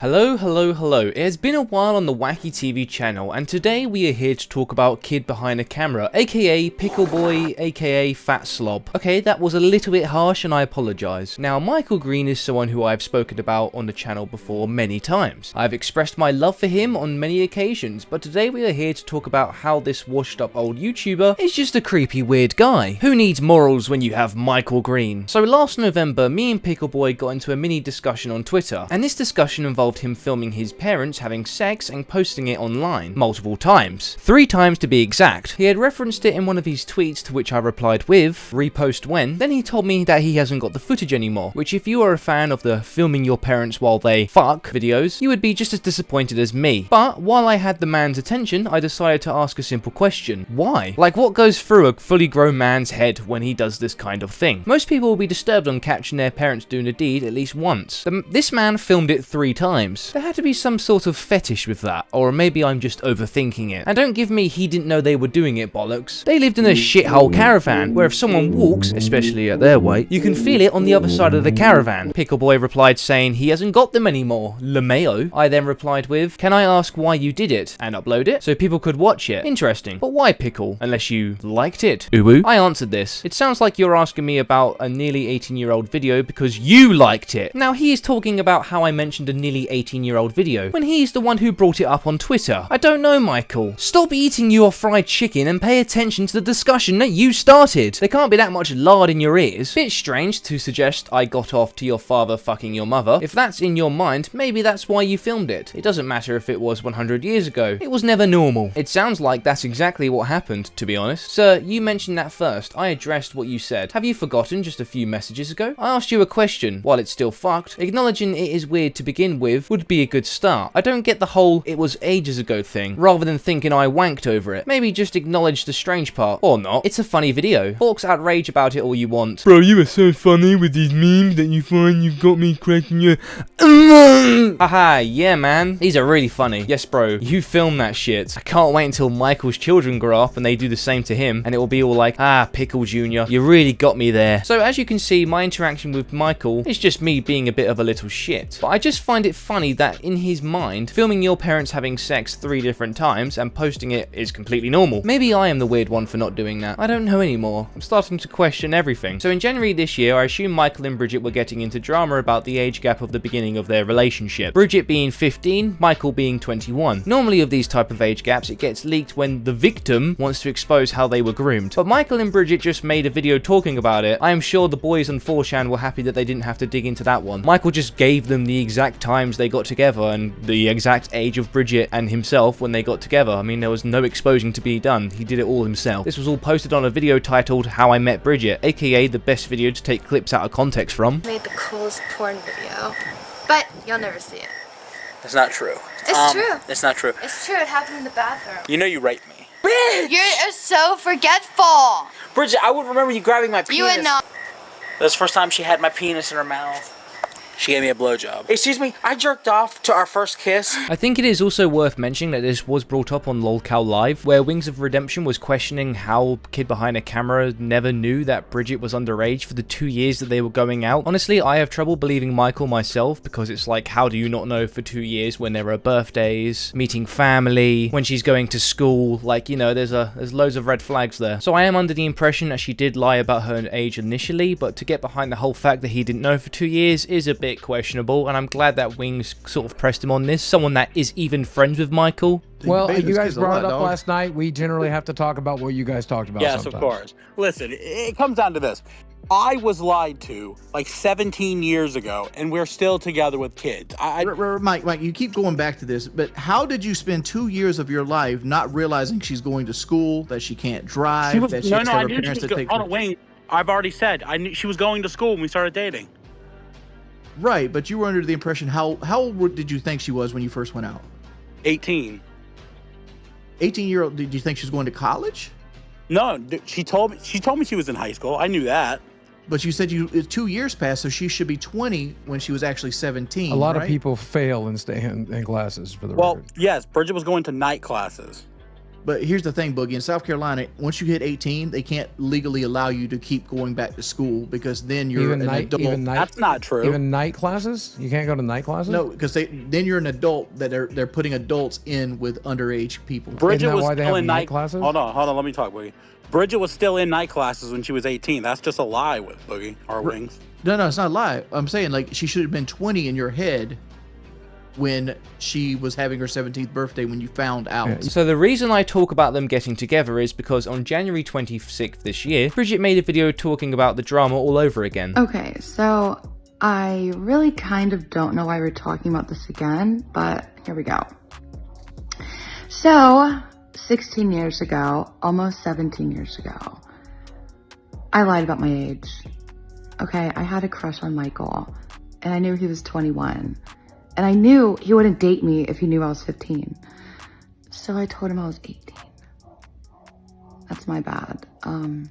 Hello. It has been a while on the Wacky TV channel, and today we are here to talk about Kid Behind a Camera, aka Pickle Boy, aka Fat Slob. Okay, that was a little bit harsh and I apologise. Now, Michael Green is someone who I've spoken about on the channel before many times. I've expressed my love for him on many occasions, but today we are here to talk about how this washed up old YouTuber is just a creepy weird guy. Who needs morals when you have Michael Green? So last November, me and Pickle Boy got into a mini discussion on Twitter, and this discussion involved him filming his parents having sex and posting it online multiple times. 3 times to be exact. He had referenced it in one of his tweets, to which I replied with, repost when. Then he told me that he hasn't got the footage anymore, which if you are a fan of the filming your parents while they fuck videos, you would be just as disappointed as me. But while I had the man's attention, I decided to ask a simple question. Why? Like, what goes through a fully grown man's head when he does this kind of thing? Most people will be disturbed on catching their parents doing a deed at least once. This man filmed it 3 times. There had to be some sort of fetish with that, or maybe I'm just overthinking it. And don't give me he didn't know they were doing it bollocks. They lived in a shithole caravan, where if someone walks, especially at their weight, you can feel it on the other side of the caravan. Pickle Boy replied saying he hasn't got them anymore, LeMayo. I then replied with, can I ask why you did it, and upload it, so people could watch it? Interesting, but why Pickle, unless you liked it? Uwu. I answered this. It sounds like you're asking me about a nearly 18-year-old video because you liked it. Now he is talking about how I mentioned a nearly 18-year-old video when he's the one who brought it up on Twitter. I don't know, Michael. Stop eating your fried chicken and pay attention to the discussion that you started. There can't be that much lard in your ears. Bit strange to suggest I got off to your father fucking your mother. If that's in your mind, maybe that's why you filmed it. It doesn't matter if it was 100 years ago. It was never normal. It sounds like that's exactly what happened, to be honest. Sir, you mentioned that first. I addressed what you said. Have you forgotten just a few messages ago? I asked you a question. While it's still fucked, acknowledging it is weird to begin with would be a good start. I don't get the whole it was ages ago thing, rather than thinking I wanked over it. Maybe just acknowledge the strange part. Or not. It's a funny video. Hawks outrage about it all you want. Bro, you are so funny with these memes that you find you've got me cracking your haha, yeah man. These are really funny. Yes bro, you film that shit. I can't wait until Michael's children grow up and they do the same to him, and it will be all like, ah, Pickle Jr., you really got me there. So as you can see, my interaction with Michael is just me being a bit of a little shit. But I just find it funny that in his mind, filming your parents having sex 3 different times and posting it is completely normal. Maybe I am the weird one for not doing that. I don't know anymore. I'm starting to question everything. So in January this year, I assume Michael and Bridget were getting into drama about the age gap of the beginning of their relationship. Bridget being 15, Michael being 21. Normally of these type of age gaps, it gets leaked when the victim wants to expose how they were groomed. But Michael and Bridget just made a video talking about it. I am sure the boys on 4chan were happy that they didn't have to dig into that one. Michael just gave them the exact times they got together and the exact age of Bridget and himself when they got together. I mean, there was no exposing to be done. He did it all himself. This was all posted on a video titled How I Met Bridget, aka the best video to take clips out of context from. Made the coolest porn video, but you'll never see it. That's not true. It's true. It's not true. It's true. It happened in the bathroom. You know you raped me. You're so forgetful. Bridget, I would remember you grabbing my penis. You would not. That's the first time she had my penis in her mouth. She gave me a blowjob. Excuse me, I jerked off to our first kiss. I think it is also worth mentioning that this was brought up on LolCal Live, where Wings of Redemption was questioning how Kid Behind a Camera never knew that Bridget was underage for the 2 years that they were going out. Honestly, I have trouble believing Michael myself, because it's like, how do you not know for 2 years when there are birthdays, meeting family, when she's going to school? Like, you know, there's loads of red flags there. So I am under the impression that she did lie about her age initially, but to get behind the whole fact that he didn't know for 2 years is a bit questionable, and I'm glad that Wings sort of pressed him on this, someone that is even friends with Michael. Well, you guys brought it up last night. We generally have to talk about what you guys talked about. Yes, sometimes. of course. Listen, it comes down to this. I was lied to like 17 years ago, and we're still together with kids. Mike, you keep going back to this, but how did you spend 2 years of your life not realizing she's going to school, that she can't drive, that she has her parents to take her? Wayne, I've already said I knew she was going to school when we started dating. Right, but you were under the impression, how old did you think she was when you first went out? 18. 18-year-old, did you think she was going to college? No, she told me she was in high school. I knew that. But you said 2 years passed, so she should be 20 when she was actually 17. A lot of people fail and stay in classes for the Well, record. yes, Bridget was going to night classes. But here's the thing, Boogie. In South Carolina, once you hit 18, they can't legally allow you to keep going back to school because then you're an adult. That's not true. Even night classes? You can't go to night classes? No, because then you're an adult that they're putting adults in with underage people. Bridget was why they still have in night classes? Hold on. Let me talk, Boogie. Bridget was still in night classes when she was 18. That's just a lie with Boogie or Wings. No, it's not a lie. I'm saying like she should have been 20 in your head when she was having her 17th birthday when you found out. So the reason I talk about them getting together is because on January 26th this year, Bridget made a video talking about the drama all over again. Okay, so I really kind of don't know why we're talking about this again, but here we go. So, 16 years ago, almost 17 years ago, I lied about my age. Okay, I had a crush on Michael, and I knew he was 21. And I knew he wouldn't date me if he knew I was 15. So I told him I was 18. That's my bad. And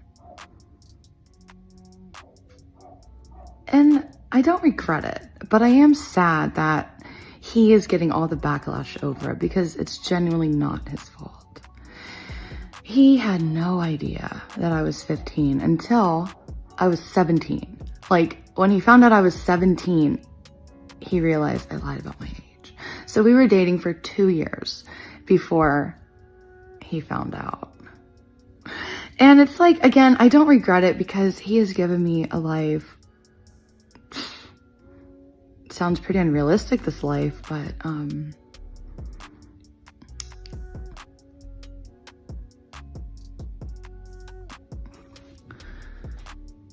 I don't regret it, but I am sad that he is getting all the backlash over it because it's genuinely not his fault. He had no idea that I was 15 until I was 17. Like, when he found out I was 17, he realized I lied about my age. So we were dating for 2 years before he found out. And it's like, again, I don't regret it because he has given me a life. It sounds pretty unrealistic, this life, but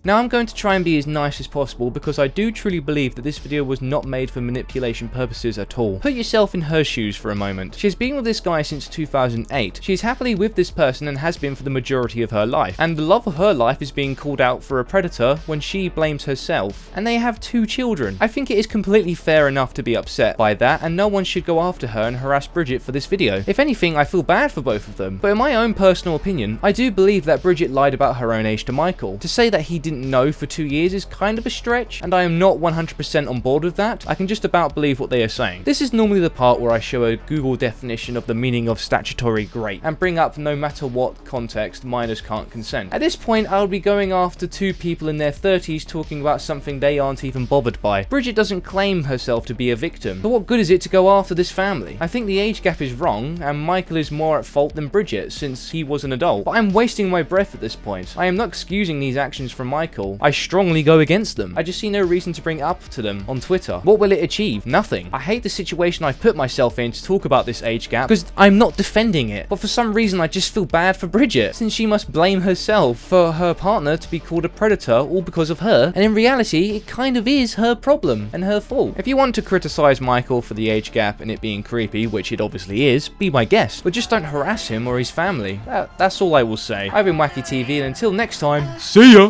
Now I'm going to try and be as nice as possible because I do truly believe that this video was not made for manipulation purposes at all. Put yourself in her shoes for a moment. She has been with this guy since 2008. She is happily with this person and has been for the majority of her life. And the love of her life is being called out for a predator when she blames herself. And they have 2 children. I think it is completely fair enough to be upset by that, and no one should go after her and harass Bridget for this video. If anything, I feel bad for both of them. But in my own personal opinion, I do believe that Bridget lied about her own age to Michael. To say that he didn't know for 2 years is kind of a stretch, and I am not 100% on board with that. I can just about believe what they are saying. This is normally the part where I show a Google definition of the meaning of statutory rape and bring up no matter what context minors can't consent. At this point, I would be going after 2 people in their 30s talking about something they aren't even bothered by. Bridget doesn't claim herself to be a victim, so what good is it to go after this family? I think the age gap is wrong, and Michael is more at fault than Bridget since he was an adult, but I'm wasting my breath at this point. I am not excusing these actions from Michael. I strongly go against them. I just see no reason to bring it up to them on Twitter. What will it achieve? Nothing. I hate the situation I've put myself in to talk about this age gap because I'm not defending it, but for some reason I just feel bad for Bridget since she must blame herself for her partner to be called a predator all because of her, and in reality it kind of is her problem and her fault. If you want to criticize Michael for the age gap and it being creepy, which it obviously is, be my guest, but just don't harass him or his family. That's all I will say. I've been Wacky TV, and until next time, see ya!